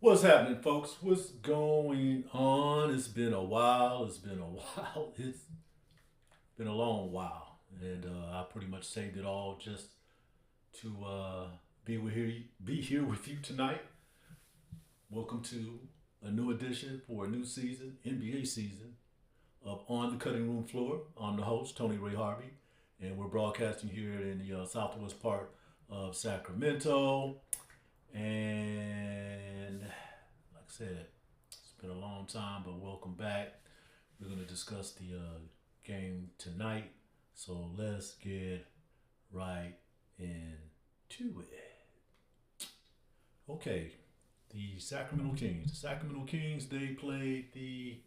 What's happening, folks? What's going on? It's been a while. It's been a while. It's been a long while, and I pretty much saved it all just to be here with you tonight. Welcome to a new edition for a new season, NBA season of On the Cutting Room Floor. I'm the host, Tony Ray Harvey, and we're broadcasting here in the southwest part of Sacramento. And like I said, it's been a long time, but welcome back. We're going to discuss the game tonight. So let's get right into it. Okay, the Sacramento Kings. The Sacramento Kings, they played the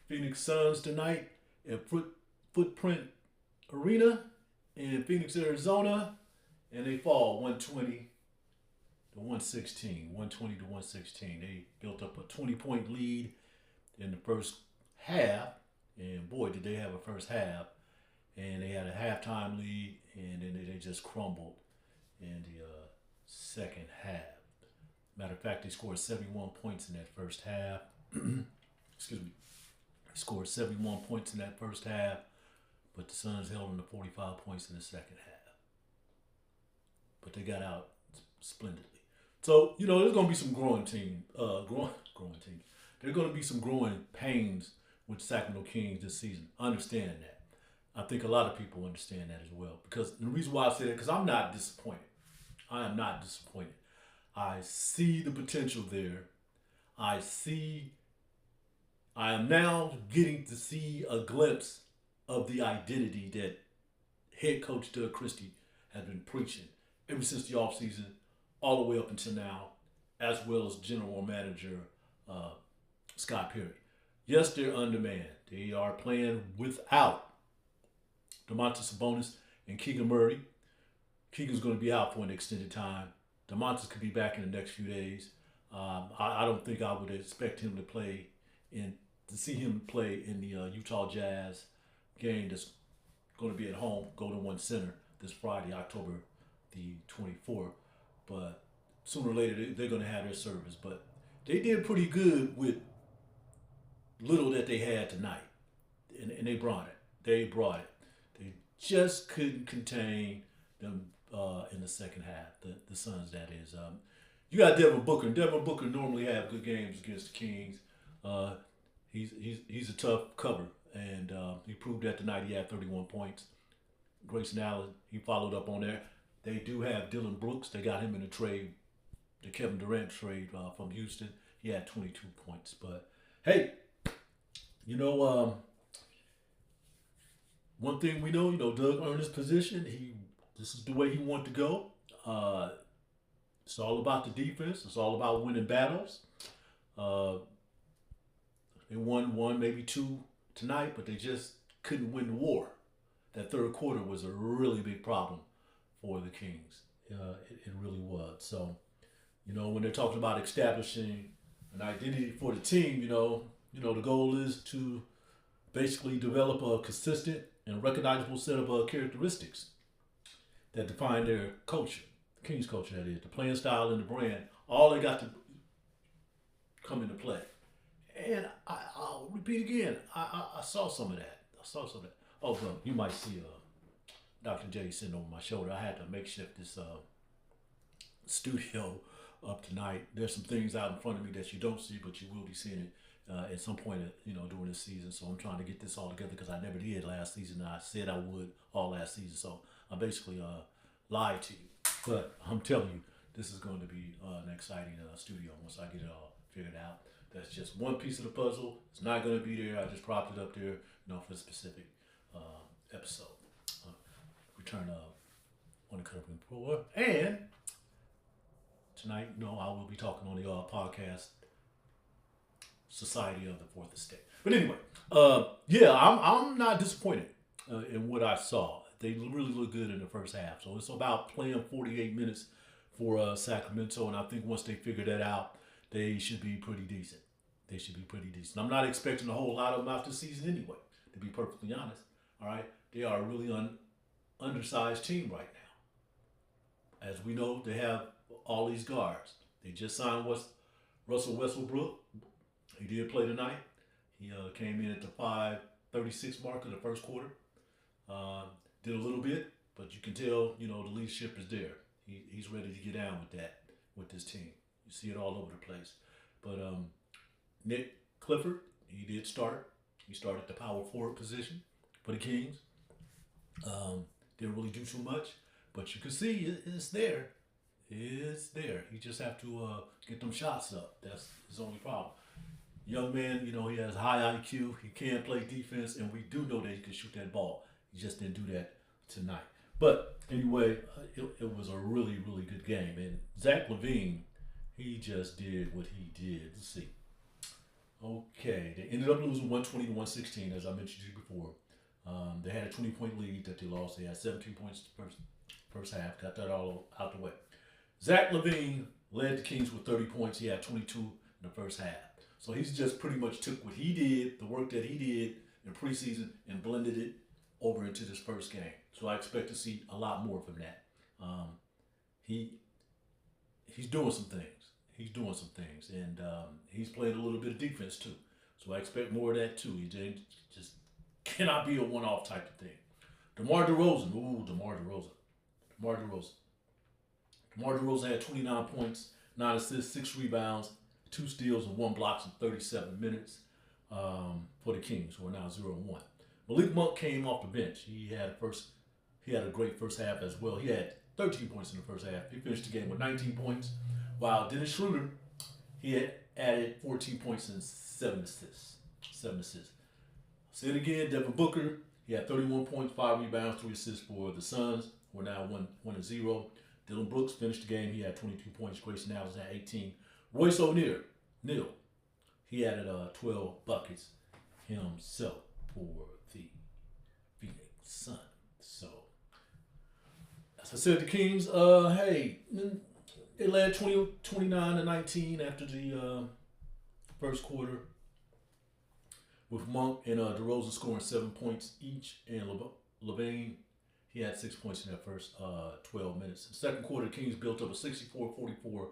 Phoenix Suns tonight at Footprint Arena in Phoenix, Arizona, and they fall 120 to 116. 120 to 116. They built up a 20-point lead in the first half, and boy, did they have a first half. And they had a halftime lead, and then they just crumbled in the second half. Matter of fact, they scored 71 points in that first half. Excuse me. They scored 71 points in that first half, but the Suns held them to 45 points in the second half. But they got out splendidly. So, there's going to be some growing team. There's going to be some growing pains with the Sacramento Kings this season. I understand that. I think a lot of people understand that as well. Because the reason why I say that, because I'm not disappointed. I am not disappointed. I see the potential there. I am now getting to see a glimpse of the identity that head coach Doug Christie has been preaching ever since the offseason, all the way up until now, as well as general manager Scott Perry. Yes, they're undermanned. They are playing without Domantas Sabonis and Keegan Murray. Keegan's going to be out for an extended time. Domantas could be back in the next few days. I don't think I would expect him to see him play in the Utah Jazz game that's going to be at home, Golden One Center, this Friday, October the 24th. But sooner or later, they're going to have their service. But they did pretty good with little that they had tonight, and they brought it. They just couldn't contain them in the second half. The Suns, that is. You got Devin Booker, and Devin Booker normally have good games against the Kings. He's a tough cover, and he proved that tonight. He had 31 points. Grayson Allen, he followed up on there. They do have Dylan Brooks. They got him in a trade, the Kevin Durant trade from Houston. He had 22 points. But hey, one thing we know, Doug earned his position. This is the way he wanted to go. It's all about the defense. It's all about winning battles. They won one, maybe two tonight, but they just couldn't win the war. That third quarter was a really big problem for the Kings. It really was. So, when they're talking about establishing an identity for the team, the goal is to basically develop a consistent and recognizable set of characteristics that define their culture, the Kings culture, that is, the playing style and the brand. All they got to come into play. And I'll repeat again, I saw some of that. Oh, well, you might see Dr. J sitting over my shoulder. I had to makeshift this studio up tonight. There's some things out in front of me that you don't see, but you will be seeing it at some point, during this season. So I'm trying to get this all together because I never did last season. I said I would all last season. So I basically lied to you. But I'm telling you, this is going to be an exciting studio once I get it all figured out. That's just one piece of the puzzle. It's not going to be there. I just propped it up there, for a specific episode. Return on the cutting floor. And tonight, I will be talking on the podcast Society of the Fourth Estate. But anyway, I'm not disappointed in what I saw. They really look good in the first half. So it's about playing 48 minutes for Sacramento, and I think once they figure that out, they should be pretty decent. I'm not expecting a whole lot of them out this season anyway, to be perfectly honest. All right, they are a really undersized team right now. As we know, they have all these guards. They just signed Russell Westbrook, he did play tonight. He came in at the 5:36 mark of the first quarter. Did a little bit, but you can tell, the leadership is there. He's ready to get down with this team. You see it all over the place. But Nick Clifford, he did start. He started the power forward position for the Kings. Didn't really do too much, but you can see it's there. It's there. He just have to get them shots up. That's his only problem. Young man, he has high IQ. He can play defense, and we do know that he can shoot that ball. He just didn't do that tonight. But anyway, it was a really, really good game. And Zach LaVine, he just did what he did. Let's see. Okay, they ended up losing 120-116, as I mentioned to you before. They had a 20-point lead that they lost. They had 17 points first half. Got that all out the way. Zach LaVine led the Kings with 30 points. He had 22 in the first half. So he's just pretty much took what he did, the work that he did in preseason, and blended it over into this first game. So I expect to see a lot more from that. He's doing some things. He's doing some things, and he's playing a little bit of defense too. So I expect more of that too. He just cannot be a one-off type of thing. DeMar DeRozan, DeMar DeRozan had 29 points, 9 assists, 6 rebounds, 2 steals, and 1 block in 37 minutes for the Kings, who are now 0-1. Malik Monk came off the bench. He had a great first half as well. He had 13 points in the first half. He finished the game with 19 points. While Dennis Schröder, he had added 14 points and 7 assists. Say it again, Devin Booker, he had 31 points, 5 rebounds, 3 assists for the Suns, who are now 1-0. Dillon Brooks finished the game. He had 22 points. Grayson Allen had 18. Royce O'Neal, he added 12 buckets himself for the Phoenix Suns. So, as I said, the Kings, they led 29-19 after the first quarter, with Monk and DeRozan scoring 7 points each, and LaVine, he had 6 points in that first 12 minutes. In the second quarter, the Kings built up a 64-44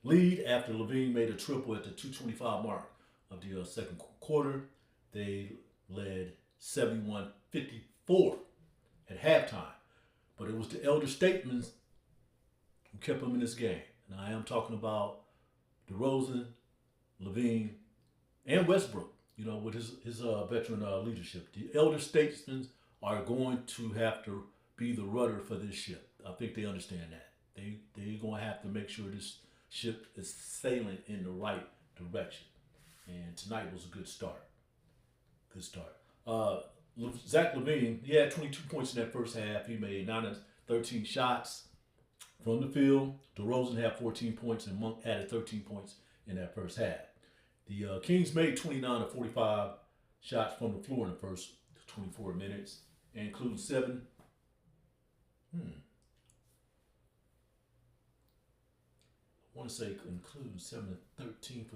lead after LaVine made a triple at the 2:25 mark of the second quarter. They led 71-54 at halftime, but it was the elder statesmen who kept them in this game. And I am talking about DeRozan, LaVine, and Westbrook, with his veteran leadership. The elder statesmen are going to have to be the rudder for this ship. I think they understand that. They're going to have to make sure this ship is sailing in the right direction. And tonight was a good start. Zach LaVine, he had 22 points in that first half. He made 9 of 13 shots from the field. DeRozan had 14 points, and Monk added 13 points in that first half. The Kings made 29 of 45 shots from the floor in the first 24 minutes, including 7. I want to say including 7 of 13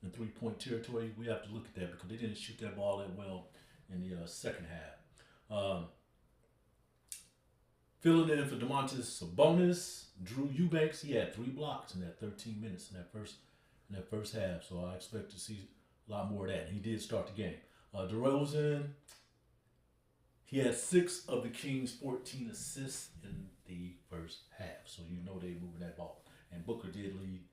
in three-point territory. We have to look at that because they didn't shoot that ball that well in the second half. Filling in for Domantas Sabonis, Drew Eubanks, he had 3 blocks in that 13 minutes in that first half. So I expect to see a lot more of that. And he did start the game. DeRozan, he had 6 of the Kings' 14 assists in the first half. So they moving that ball. And Booker did lead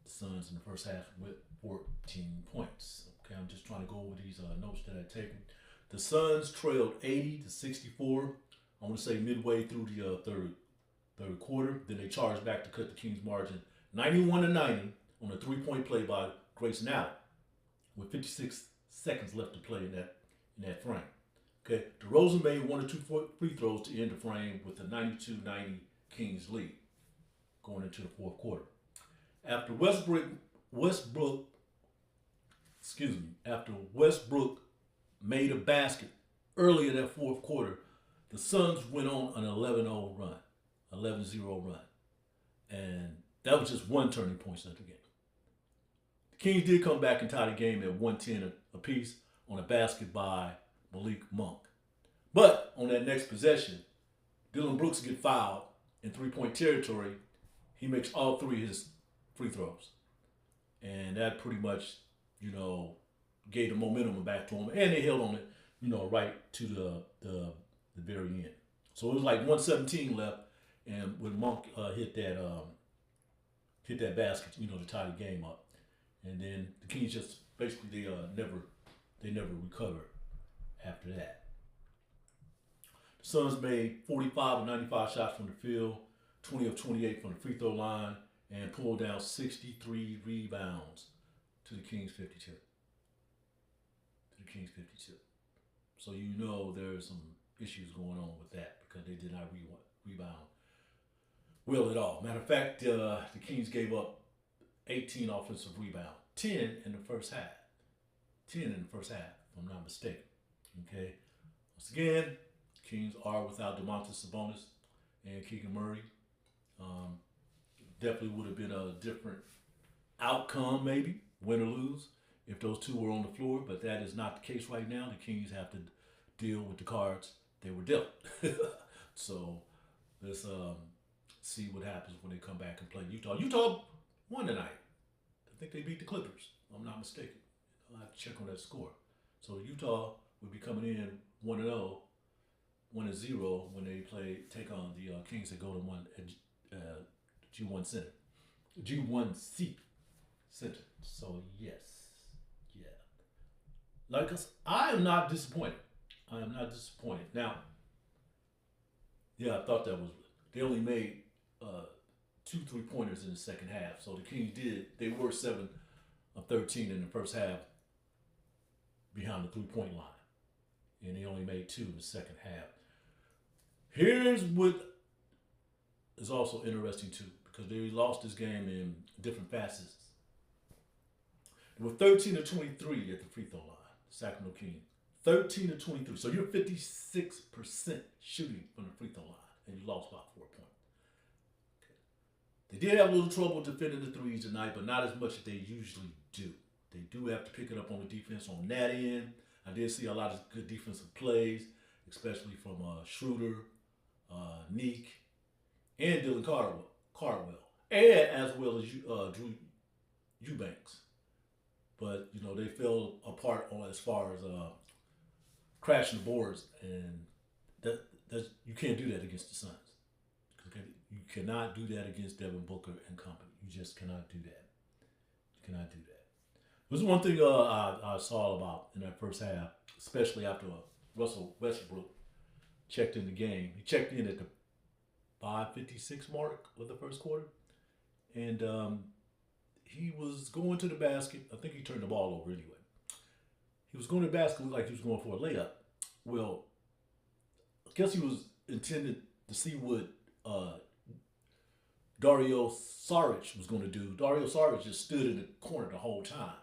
the Suns in the first half with 14 points. Okay, I'm just trying to go over these notes that I've taken. The Suns trailed 80-64. I want to say midway through the third quarter. Then they charged back to cut the Kings' margin 91-90 on a 3-point play by Grayson Allen with 56 seconds left to play in that frame. Okay, DeRozan made 1 or 2 free throws to end the frame with a 92-90 Kings lead going into the fourth quarter. After Westbrook made a basket early in that fourth quarter, the Suns went on an 11-0 run. And that was just one turning point of the game. The Kings did come back and tie the game at 110 apiece on a basket by Malik Monk. But on that next possession, Dillon Brooks get fouled in 3-point territory. He makes all 3 of his free throws. and that pretty much, you know, gave the momentum back to them, and they held on it, you know, right to the very end. So it was like 117 left, and when Monk hit that basket, you know, to tie the game up, and then the Kings just basically they never recovered after that. The Suns made 45 of 95 shots from the field, 20 of 28 from the free throw line, and pulled down 63 rebounds to the Kings 52. To the Kings 52. So you know there's some issues going on with that because they did not rebound well at all. Matter of fact, the Kings gave up 18 offensive rebounds, 10 in the first half. 10 in the first half, if I'm not mistaken. Okay. Once again, Kings are without Domantas Sabonis and Keegan Murray. Definitely would have been a different outcome, maybe, win or lose, if those two were on the floor, but that is not the case right now. The Kings have to deal with the cards they were dealt. So let's see what happens when they come back and play Utah. Utah won tonight. I think they beat the Clippers, if I'm not mistaken. I'll have to check on that score. So Utah will be coming in 1-0, 1-0 when they take on the Kings that go to G1 Center, G1C Center. So yes, yeah. Like us, I am not disappointed. I am not disappointed. Now, yeah, I thought that was. They only made 2 3-pointers in the second half. So the Kings they were 7 of 13 in the first half behind the 3-point line. And they only made 2 in the second half. Here's what is also interesting too, because they lost this game in different facets. They were 13 of 23 at the free throw line, the Sacramento Kings. 13 of 23. So you're 56% shooting from the free throw line, and you lost by 4 points. They did have a little trouble defending the threes tonight, but not as much as they usually do. They do have to pick it up on the defense on that end. I did see a lot of good defensive plays, especially from Schröder, Neek, and Dylan Cardwell, and as well as Drew Eubanks. But, you know, they fell apart as far as crashing the boards, and that you can't do that against the Suns. Okay? You cannot do that against Devin Booker and company. You just cannot do that. You cannot do that. There's one thing I saw about in that first half, especially after Russell Westbrook checked in the game. He checked in at the 5:56 mark of the first quarter, and he was going to the basket. I think he turned the ball over anyway. He was going to the basket like he was going for a layup. Well, I guess he was intended to see what Dario Saric was going to do. Dario Saric just stood in the corner the whole time.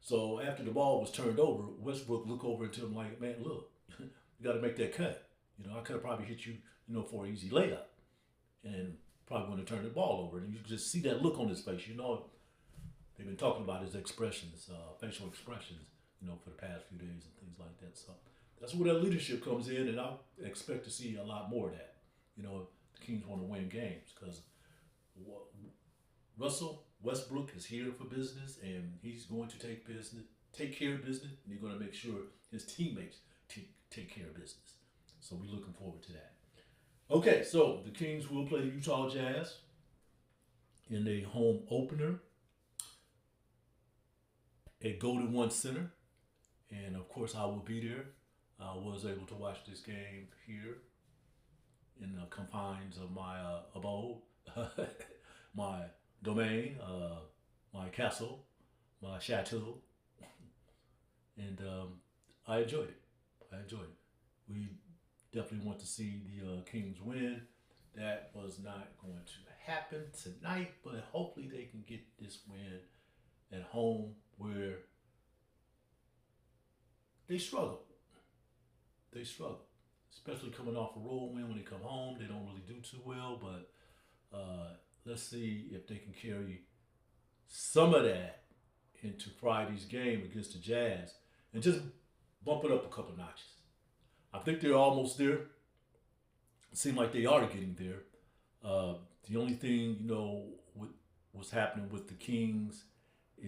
So after the ball was turned over, Westbrook looked over to him like, man, look, you got to make that cut. You know, I could have probably hit you, you know, for an easy layup. And probably wouldn't have turned the ball over. And you just see that look on his face. You know, they've been talking about his expressions, facial expressions, you know, for the past few days and things like that. So that's where that leadership comes in, and I expect to see a lot more of that. You know, the Kings want to win games because Russell Westbrook is here for business, and he's going to take care of business, and he's going to make sure his teammates take care of business. So we're looking forward to that. Okay, so the Kings will play the Utah Jazz in the home opener at Golden One Center. And of course, I will be there. I was able to watch this game here in the confines of my abode, my domain, my castle, my chateau. And I enjoyed it. We definitely want to see the Kings win. That was not going to happen tonight, but hopefully they can get this win at home where they struggle. Especially coming off a road win. When they come home, they don't really do too well, but let's see if they can carry some of that into Friday's game against the Jazz and just bump it up a couple notches. I think they're almost there. It seems like they are getting there. The only thing, you know, with what's happening with the Kings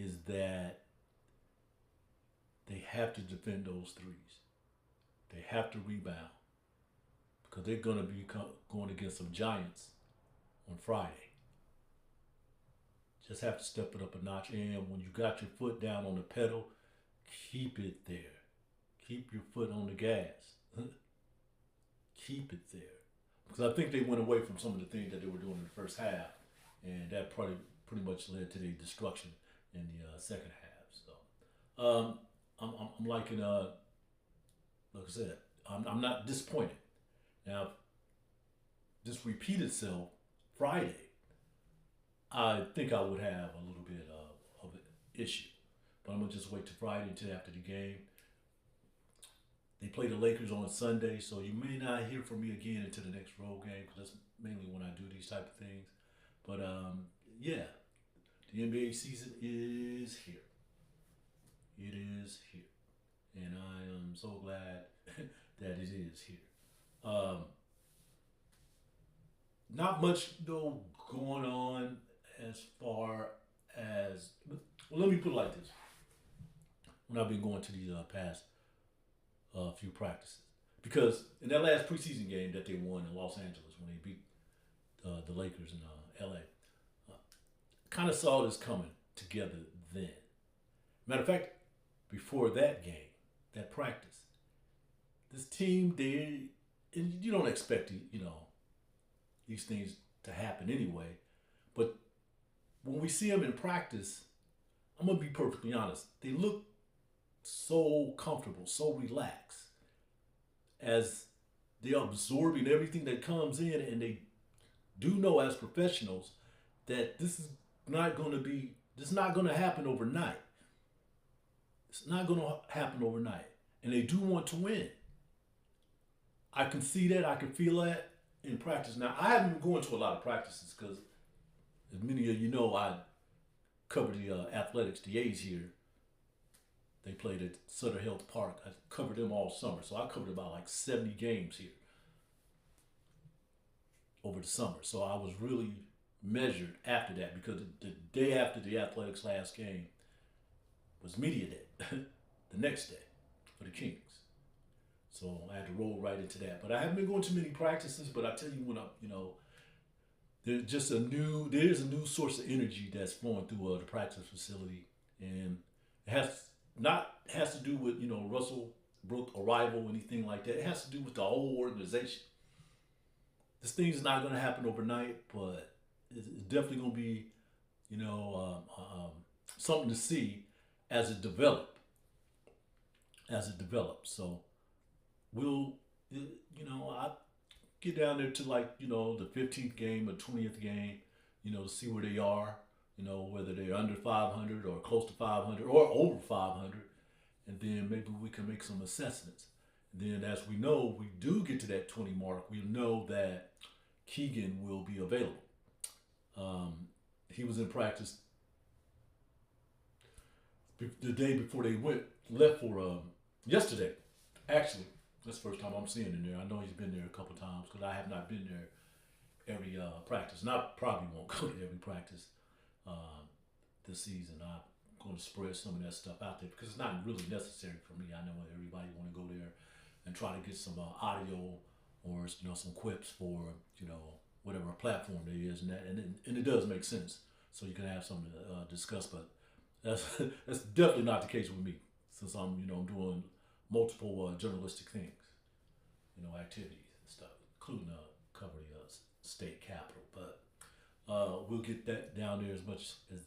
is that they have to defend those threes. They have to rebound because they're going to be going against some giants on Friday. Just have to step it up a notch. And when you got your foot down on the pedal, keep it there. Keep your foot on the gas. Keep it there. Because I think they went away from some of the things that they were doing in the first half. And that probably pretty much led to their destruction in the second half. So I'm liking, like I said, I'm not disappointed. Now, if this repeat itself Friday, I think I would have a little bit of an issue. But I'm going to just wait till Friday until after the game. They play the Lakers on Sunday, so you may not hear from me again until the next road game, because that's mainly when I do these type of things. But, yeah, the NBA season is here. It is here. And I am so glad that it is here. Not much, though, going on as far as... Well, let me put it like this. When I've been going to these past few practices. Because in that last preseason game that they won in Los Angeles, when they beat the Lakers in L.A., kind of saw this coming together then. Matter of fact, before that game, that practice, this team, and you don't expect, these things to happen anyway, but when we see them in practice, I'm going to be perfectly honest, they look so comfortable, so relaxed, as they're absorbing everything that comes in, and they do know as professionals that this is not going to happen overnight. It's not going to happen overnight. And they do want to win. I can see that. I can feel that in practice. Now, I haven't been going to a lot of practices because, as many of you know, I cover the athletics, the A's here. They played at Sutter Health Park. I covered them all summer. So I covered about like 70 games here over the summer. So I was really measured after that, because the day after the athletics last game was media day, the next day for the Kings. So I had to roll right into that. But I haven't been going to many practices, but I tell you when there's a new source of energy that's flowing through the practice facility. And it has to do with, Russell Brook arrival, anything like that. It has to do with the whole organization. This thing is not going to happen overnight, but it's definitely going to be, something to see as it develops. So we'll, I get down there to like, the 15th game or 20th game, to see where they are, whether they're under 500 or close to 500 or over 500. And then maybe we can make some assessments. And then as we know, we do get to that 20 mark, we know that Keegan will be available. He was in practice the day before they left for yesterday. Actually, that's the first time I'm seeing him there. I know he's been there a couple times because I have not been there every practice. And I probably won't go to every practice this season. I'm going to spread some of that stuff out there because it's not really necessary for me. I know everybody want to go there and try to get some audio or some quips for whatever platform there is, and it does make sense. So you can have something to discuss, but that's definitely not the case with me, since I'm doing multiple journalistic things, activities and stuff, including covering the state capitol. But we'll get that down there as much as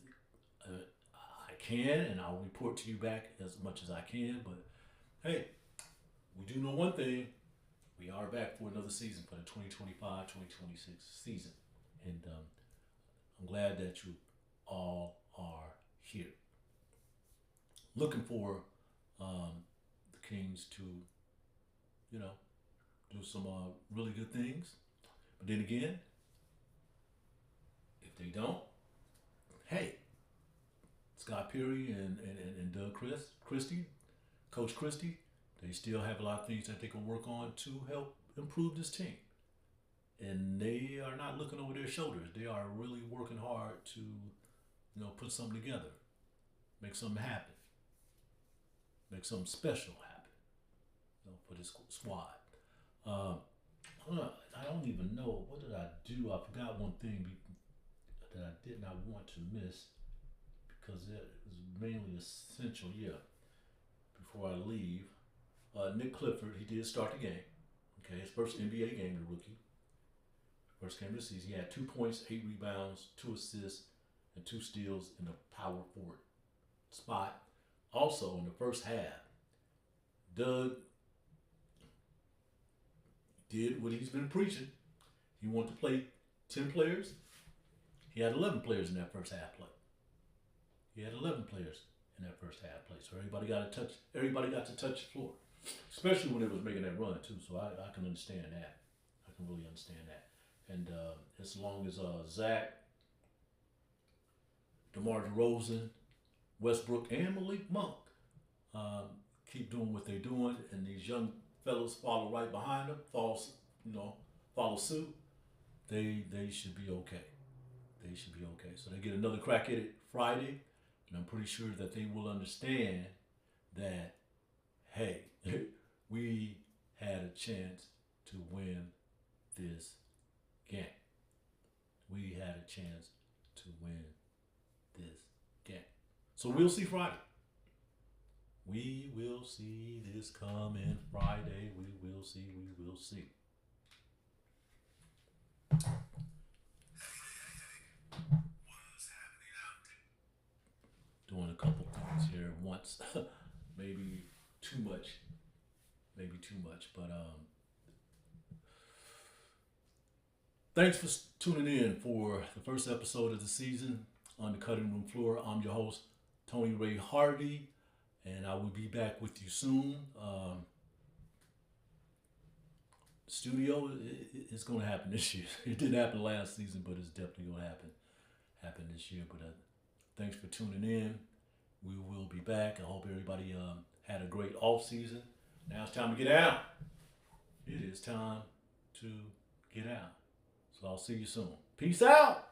I can, and I'll report to you back as much as I can. But hey, we do know one thing. We are back for another season, for the 2025-2026 season. And I'm glad that you all are here. Looking for the Kings to, do some really good things. But then again, if they don't, hey, Scott Perry and Doug Christie, Coach Christie, they still have a lot of things that they can work on to help improve this team. And they are not looking over their shoulders. They are really working hard to, put something together. make something happen, make something special happen, for this squad. I don't even know, what did I do? I forgot one thing that I did not want to miss because it was mainly essential. Yeah, before I leave, Nick Clifford, he did start the game. Okay, his first NBA game, the rookie. First game of the season, he had 2 points, 8 rebounds, 2 assists, and 2 steals in the power forward spot. Also, in the first half, Doug did what he's been preaching. He wanted to play 10 players. He had 11 players in that first half play. He had 11 players in that first half play. So everybody got to touch. Everybody got to touch the floor, especially when it was making that run too. So I can understand that. I can really understand that. And as long as Zach, DeMar DeRozan, Westbrook, and Malik Monk keep doing what they're doing, and these young fellas follow right behind them, follow suit, they should be okay. They should be okay. So they get another crack at it Friday, and I'm pretty sure that they will understand that, hey, we had a chance to win this game. We had a chance to win this game. So we'll see Friday. We will see this coming Friday. We will see. We will see. Doing a couple things here once. Maybe too much. But thanks for tuning in for the first episode of the season on the cutting room floor. I'm your host, Tony Ray Harvey, and I will be back with you soon. Studio is going to happen this year. It didn't happen last season, but it's definitely going to happen this year. But thanks for tuning in. We will be back. I hope everybody had a great off season. Now it's time to get out. It is time to get out. So I'll see you soon. Peace out.